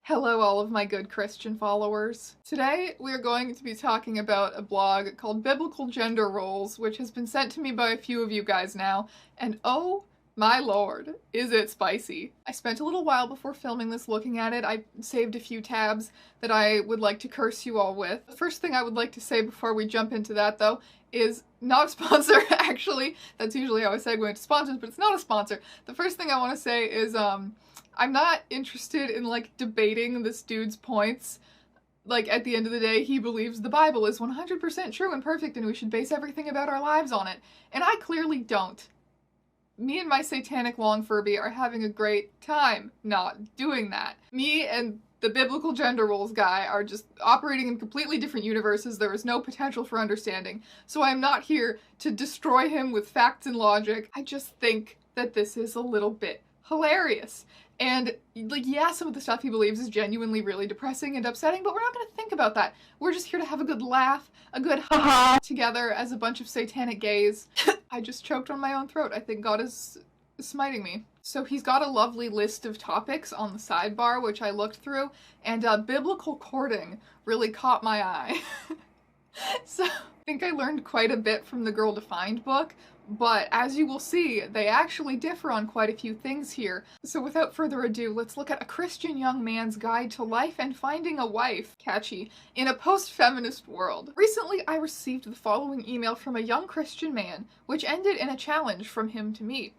Hello, all of my good Christian followers. Today, we are going to be talking about a blog called Biblical Gender Roles, which has been sent to me by a few of you guys now, and oh my lord, is it spicy. I spent a little while before filming this looking at it. I saved a few tabs that I would like to curse you all with. The first thing I would like to say before we jump into that, though, is not a sponsor, actually. That's usually how I segue into sponsors, but it's not a sponsor. The first thing I want to say is, I'm not interested in, debating this dude's points. At the end of the day, he believes the Bible is 100% true and perfect and we should base everything about our lives on it. And I clearly don't. Me and my satanic long Furby are having a great time not doing that. Me and the biblical gender roles guy are just operating in completely different universes. There is no potential for understanding. So I'm not here to destroy him with facts and logic. I just think that this is a little bit hilarious. And, yeah, some of the stuff he believes is genuinely really depressing and upsetting, but we're not going to think about that. We're just here to have a good laugh, a good ha-ha together as a bunch of satanic gays. I just choked on my own throat. I think God is smiting me. So he's got a lovely list of topics on the sidebar, which I looked through, and biblical courting really caught my eye. So I think I learned quite a bit from the Girl Defined book, but as you will see, they actually differ on quite a few things here. So without further ado, let's look at A Christian Young Man's Guide to Life and Finding a Wife, catchy, in a post-feminist world. Recently, I received the following email from a young Christian man, which ended in a challenge from him to me.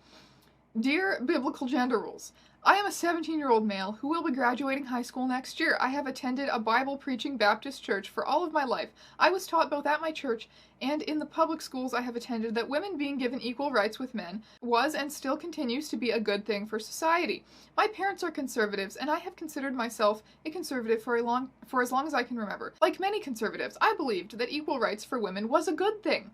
Dear Biblical Gender Rules, I am a 17-year-old male who will be graduating high school next year. I have attended a Bible-preaching Baptist church for all of my life. I was taught both at my church and in the public schools I have attended that women being given equal rights with men was and still continues to be a good thing for society. My parents are conservatives, and I have considered myself a conservative for as long as I can remember. Like many conservatives, I believed that equal rights for women was a good thing.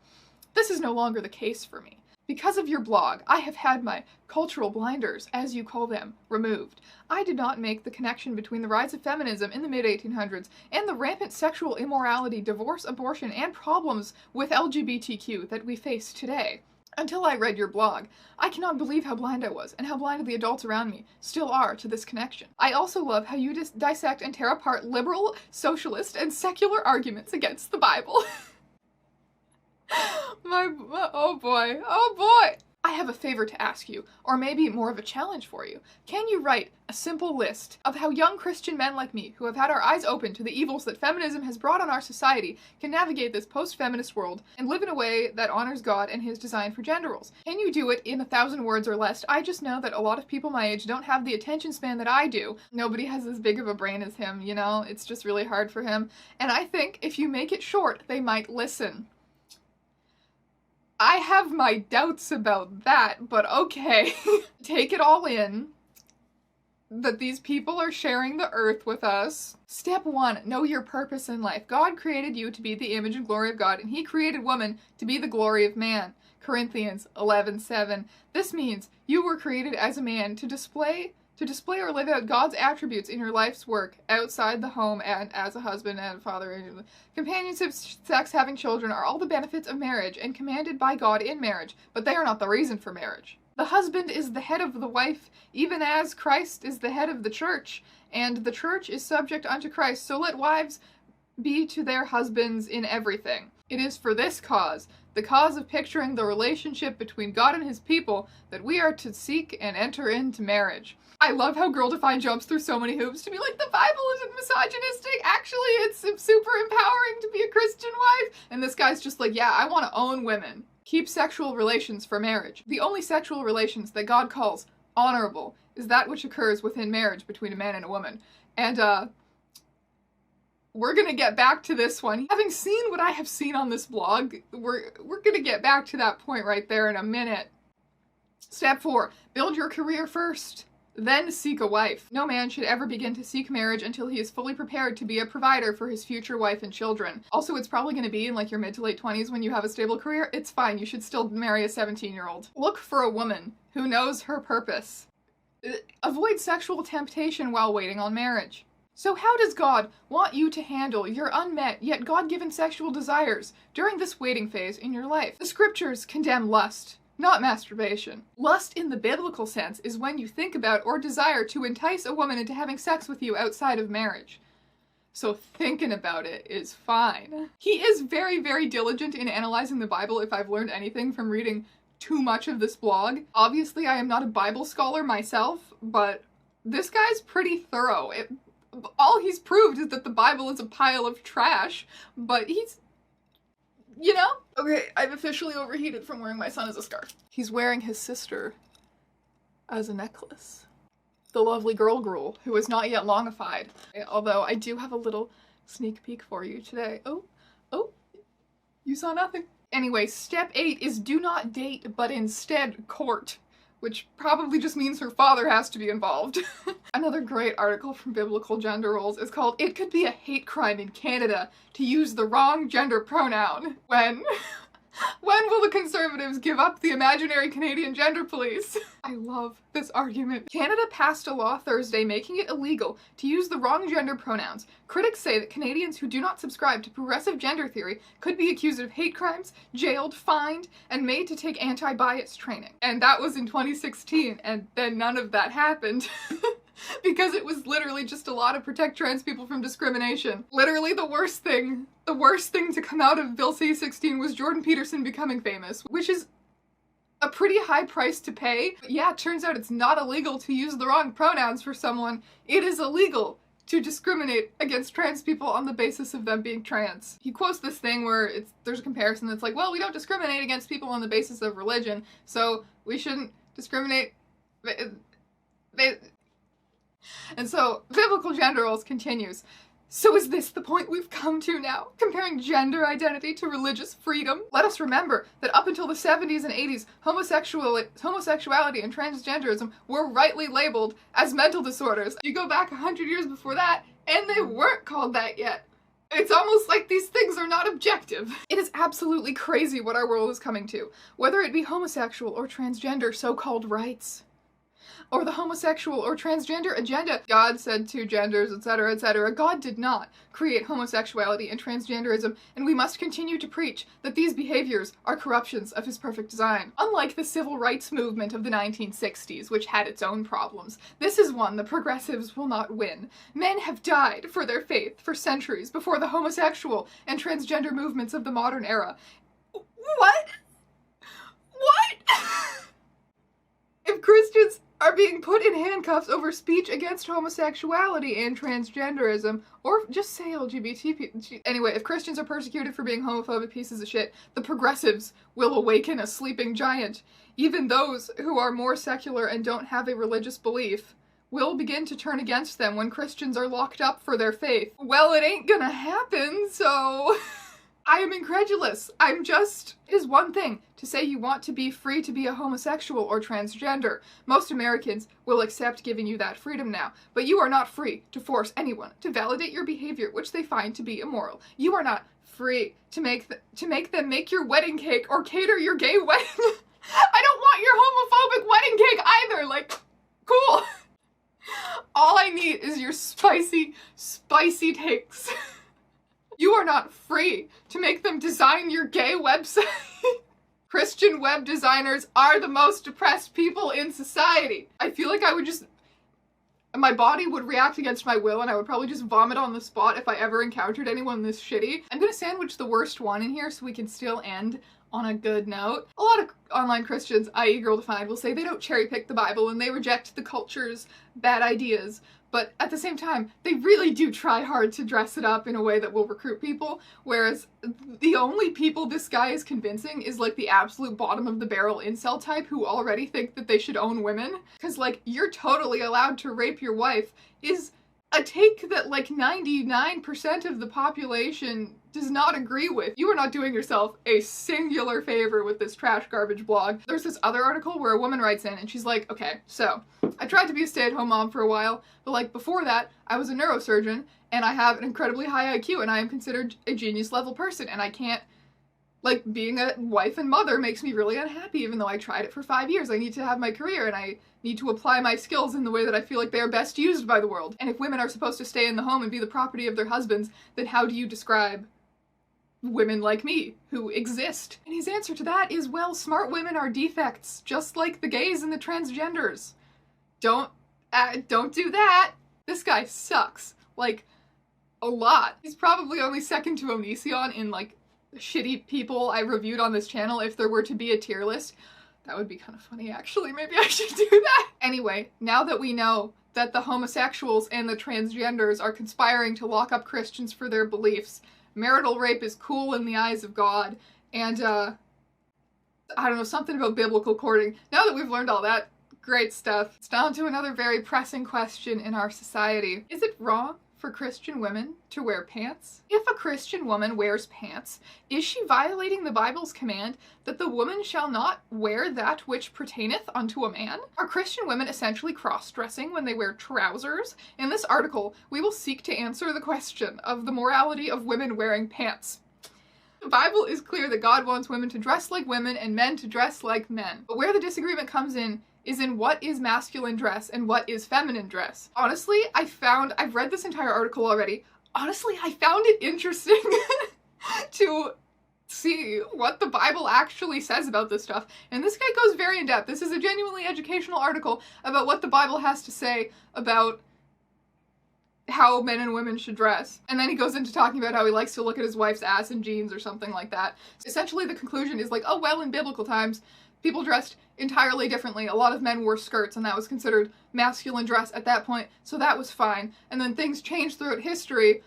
This is no longer the case for me. Because of your blog, I have had my cultural blinders, as you call them, removed. I did not make the connection between the rise of feminism in the mid-1800s and the rampant sexual immorality, divorce, abortion, and problems with LGBTQ that we face today. Until I read your blog, I cannot believe how blind I was, and how blinded the adults around me still are to this connection. I also love how you dissect and tear apart liberal, socialist, and secular arguments against the Bible. Oh boy. I have a favor to ask you, or maybe more of a challenge for you. Can you write a simple list of how young Christian men like me, who have had our eyes open to the evils that feminism has brought on our society, can navigate this post-feminist world and live in a way that honors God and his design for gender roles? Can you do it in 1,000 words or less? I just know that a lot of people my age don't have the attention span that I do. Nobody has as big of a brain as him, you know? It's just really hard for him. And I think if you make it short, they might listen. I have my doubts about that, but okay. Take it all in, that these people are sharing the earth with us. Step 1, know your purpose in life. God created you to be the image and glory of God, and he created woman to be the glory of man. Corinthians 11:7. This means you were created as a man to display or live out God's attributes in your life's work, outside the home, and as a husband and father. Companionship, sex, having children are all the benefits of marriage and commanded by God in marriage, but they are not the reason for marriage. The husband is the head of the wife, even as Christ is the head of the church, and the church is subject unto Christ, so let wives be to their husbands in everything. It is for this cause, the cause of picturing the relationship between God and his people, that we are to seek and enter into marriage. I love how Girl Defined jumps through so many hoops to be like, the Bible isn't misogynistic, actually it's super empowering to be a Christian wife. And this guy's just like, yeah, I want to own women. Keep sexual relations for marriage. The only sexual relations that God calls honorable is that which occurs within marriage between a man and a woman. And, we're gonna get back to this one. Having seen what I have seen on this blog, we're gonna get back to that point right there in a minute. Step 4, build your career first. Then seek a wife. No man should ever begin to seek marriage until he is fully prepared to be a provider for his future wife and children. Also, it's probably going to be in your mid to late 20s when you have a stable career. It's fine, you should still marry a 17-year-old. Look for a woman who knows her purpose. Avoid sexual temptation while waiting on marriage. So how does God want you to handle your unmet yet God-given sexual desires during this waiting phase in your life? The scriptures condemn lust, not masturbation. Lust in the biblical sense is when you think about or desire to entice a woman into having sex with you outside of marriage. So thinking about it is fine. He is very, very diligent in analyzing the Bible, if I've learned anything from reading too much of this blog. Obviously, I am not a Bible scholar myself, but this guy's pretty thorough. All he's proved is that the Bible is a pile of trash, but he's, you know? Okay, I've officially overheated from wearing my son as a scarf. He's wearing his sister as a necklace. The lovely girl Gruel, who is not yet longified. Although I do have a little sneak peek for you today. Oh, you saw nothing. Anyway, step 8 is do not date, but instead court, which probably just means her father has to be involved. Another great article from Biblical Gender Roles is called "It Could Be a Hate Crime in Canada to Use the Wrong Gender Pronoun." When will the Conservatives give up the imaginary Canadian gender police? I love this argument. Canada passed a law Thursday making it illegal to use the wrong gender pronouns. Critics say that Canadians who do not subscribe to progressive gender theory could be accused of hate crimes, jailed, fined, and made to take anti-bias training. And that was in 2016, and then none of that happened. Because it was literally just a law to protect trans people from discrimination. Literally the worst thing to come out of Bill C-16 was Jordan Peterson becoming famous, which is a pretty high price to pay. But yeah, it turns out it's not illegal to use the wrong pronouns for someone. It is illegal to discriminate against trans people on the basis of them being trans. He quotes this thing where there's a comparison that's like, well, we don't discriminate against people on the basis of religion, so we shouldn't discriminate. And so, Biblical Gender Roles continues. So is this the point we've come to now? Comparing gender identity to religious freedom? Let us remember that up until the 70s and 80s, homosexuality and transgenderism were rightly labeled as mental disorders. You go back 100 years before that, and they weren't called that yet. It's almost like these things are not objective. It is absolutely crazy what our world is coming to. Whether it be homosexual or transgender so-called rights, or the homosexual or transgender agenda. God said two genders, etc., etc. God did not create homosexuality and transgenderism, and we must continue to preach that these behaviors are corruptions of his perfect design. Unlike the civil rights movement of the 1960s, which had its own problems, this is one the progressives will not win. Men have died for their faith for centuries before the homosexual and transgender movements of the modern era. What? If Christians are being put in handcuffs over speech against homosexuality and transgenderism, or just say LGBT people. Anyway, if Christians are persecuted for being homophobic pieces of shit, the progressives will awaken a sleeping giant. Even those who are more secular and don't have a religious belief will begin to turn against them when Christians are locked up for their faith. Well, it ain't gonna happen, so... I am incredulous. It is one thing to say you want to be free to be a homosexual or transgender. Most Americans will accept giving you that freedom now, but you are not free to force anyone to validate your behavior which they find to be immoral. You are not free to make them make your wedding cake or cater your gay wedding. I don't want your homophobic wedding cake either. Like, cool. All I need is your spicy takes. You are not free to make them design your gay website. Christian web designers are the most oppressed people in society. I feel like my body would react against my will and I would probably just vomit on the spot if I ever encountered anyone this shitty. I'm gonna sandwich the worst one in here so we can still end on a good note. A lot of online Christians, i.e. Girl Defined, will say they don't cherry pick the Bible and they reject the culture's bad ideas. But at the same time, they really do try hard to dress it up in a way that will recruit people, whereas the only people this guy is convincing is like the absolute bottom of the barrel incel type who already think that they should own women. Because like, you're totally allowed to rape your wife is a take that like 99% of the population does not agree with. You are not doing yourself a singular favor with this trash garbage blog. There's this other article where a woman writes in and she's like, okay, so I tried to be a stay-at-home mom for a while, but like before that, I was a neurosurgeon and I have an incredibly high IQ and I am considered a genius level person and I can't, like, being a wife and mother makes me really unhappy even though I tried it for 5 years. I need to have my career and I need to apply my skills in the way that I feel like they are best used by the world. And if women are supposed to stay in the home and be the property of their husbands, then how do you describe women like me who exist. And his answer to that is, well, smart women are defects, just like the gays and the transgenders. Don't do that. This guy sucks. Like, a lot. He's probably only second to Onision in, like, shitty people I reviewed on this channel. If there were to be a tier list, that would be kind of funny, actually. Maybe I should do that. Anyway, now that we know that the homosexuals and the transgenders are conspiring to lock up Christians for their beliefs, marital rape is cool in the eyes of God, and, I don't know, something about biblical courting. Now that we've learned all that great stuff, it's down to another very pressing question in our society. Is it wrong for Christian women to wear pants? If a Christian woman wears pants, is she violating the Bible's command that the woman shall not wear that which pertaineth unto a man? Are Christian women essentially cross-dressing when they wear trousers? In this article, we will seek to answer the question of the morality of women wearing pants. The Bible is clear that God wants women to dress like women and men to dress like men. But where the disagreement comes in is in what is masculine dress and what is feminine dress. Honestly, I've read this entire article already. Honestly, I found it interesting to see what the Bible actually says about this stuff. And this guy goes very in depth. This is a genuinely educational article about what the Bible has to say about how men and women should dress. And then he goes into talking about how he likes to look at his wife's ass in jeans or something like that. So essentially the conclusion is like, oh well, in biblical times, people dressed entirely differently. A lot of men wore skirts, and that was considered masculine dress at that point, so that was fine. And then things changed throughout history.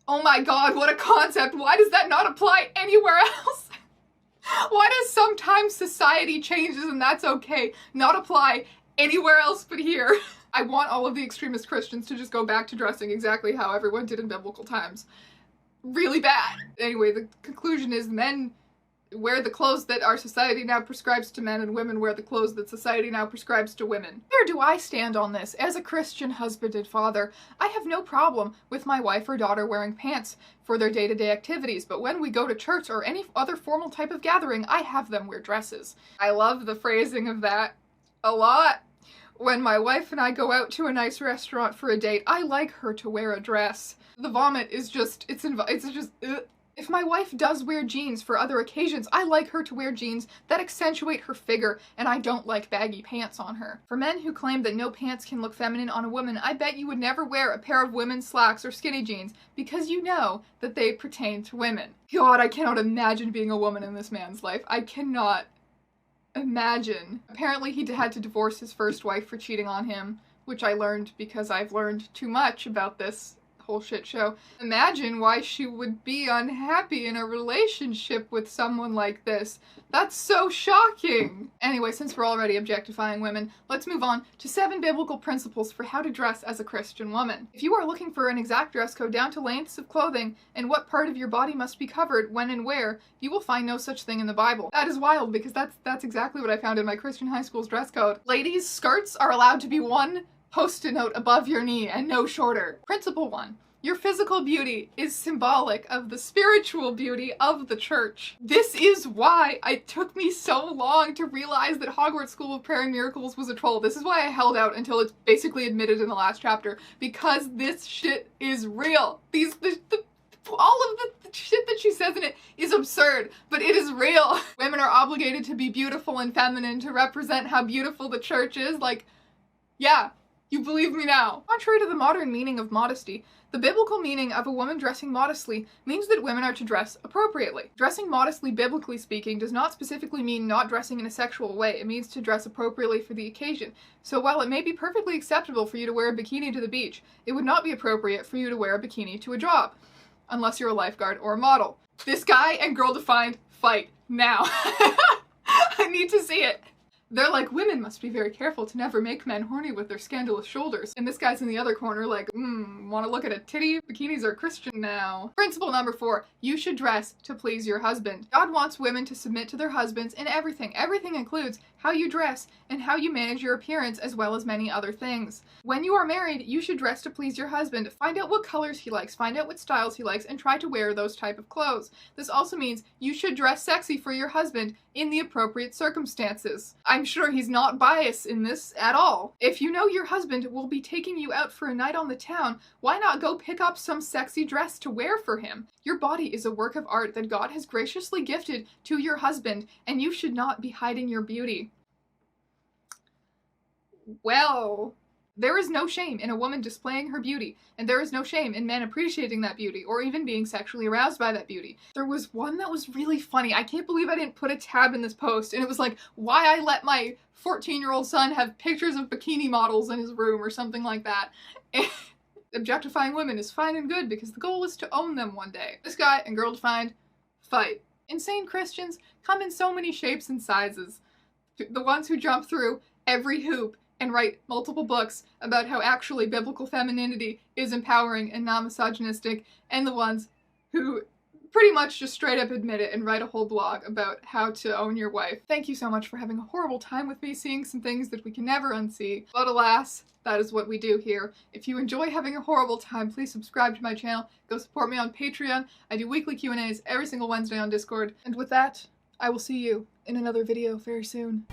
Oh my god, what a concept! Why does that not apply anywhere else? Why does sometimes society changes and that's okay not apply anywhere else but here? I want all of the extremist Christians to just go back to dressing exactly how everyone did in biblical times. Really bad. Anyway, the conclusion is men wear the clothes that our society now prescribes to men, and women wear the clothes that society now prescribes to women. Where do I stand on this? As a Christian husband and father, I have no problem with my wife or daughter wearing pants for their day-to-day activities, but when we go to church or any other formal type of gathering, I have them wear dresses. I love the phrasing of that a lot. When my wife and I go out to a nice restaurant for a date, I like her to wear a dress. The vomit is just, it's just, ugh. If my wife does wear jeans for other occasions, I like her to wear jeans that accentuate her figure, and I don't like baggy pants on her. For men who claim that no pants can look feminine on a woman, I bet you would never wear a pair of women's slacks or skinny jeans, because you know that they pertain to women. God, I cannot imagine being a woman in this man's life. I cannot imagine. Apparently he had to divorce his first wife for cheating on him, which I learned because I've learned too much about this whole shit show. Imagine why she would be unhappy in a relationship with someone like this. That's so shocking! Anyway, since we're already objectifying women, let's move on to 7 biblical principles for how to dress as a Christian woman. If you are looking for an exact dress code down to lengths of clothing and what part of your body must be covered when and where, you will find no such thing in the Bible. That is wild, because that's exactly what I found in my Christian high school's dress code. Ladies, skirts are allowed to be 1 post-it note above your knee and no shorter. Principle 1. Your physical beauty is symbolic of the spiritual beauty of the church. This is why it took me so long to realize that Hogwarts School of Prayer and Miracles was a troll. This is why I held out until it's basically admitted in the last chapter, because this shit is real. All of the shit that she says in it is absurd, but it is real. Women are obligated to be beautiful and feminine to represent how beautiful the church is. Like, yeah. You believe me now. Contrary to the modern meaning of modesty, the biblical meaning of a woman dressing modestly means that women are to dress appropriately. Dressing modestly, biblically speaking, does not specifically mean not dressing in a sexual way. It means to dress appropriately for the occasion. So while it may be perfectly acceptable for you to wear a bikini to the beach, it would not be appropriate for you to wear a bikini to a job, unless you're a lifeguard or a model. This guy and Girl Defined fight now. I need to see it. They're like, women must be very careful to never make men horny with their scandalous shoulders. And this guy's in the other corner like, wanna look at a titty? Bikinis are Christian now. Principle number 4, you should dress to please your husband. God wants women to submit to their husbands in everything. Everything includes how you dress and how you manage your appearance, as well as many other things. When you are married, you should dress to please your husband. Find out what colors he likes, find out what styles he likes, and try to wear those type of clothes. This also means you should dress sexy for your husband in the appropriate circumstances. I I'm sure he's not biased in this at all. If you know your husband will be taking you out for a night on the town, why not go pick up some sexy dress to wear for him? Your body is a work of art that God has graciously gifted to your husband, and you should not be hiding your beauty. Well, there is no shame in a woman displaying her beauty, and there is no shame in men appreciating that beauty, or even being sexually aroused by that beauty. There was one that was really funny. I can't believe I didn't put a tab in this post, and it was like, why I let my 14-year-old son have pictures of bikini models in his room, or something like that. Objectifying women is fine and good, because the goal is to own them one day. This guy and girl defined, fight. Insane Christians come in so many shapes and sizes. The ones who jump through every hoop and write multiple books about how actually biblical femininity is empowering and not misogynistic, and the ones who pretty much just straight up admit it and write a whole blog about how to own your wife. Thank you so much for having a horrible time with me, seeing some things that we can never unsee. But alas, that is what we do here. If you enjoy having a horrible time, please subscribe to my channel. Go support me on Patreon. I do weekly Q&As every single Wednesday on Discord. And with that, I will see you in another video very soon.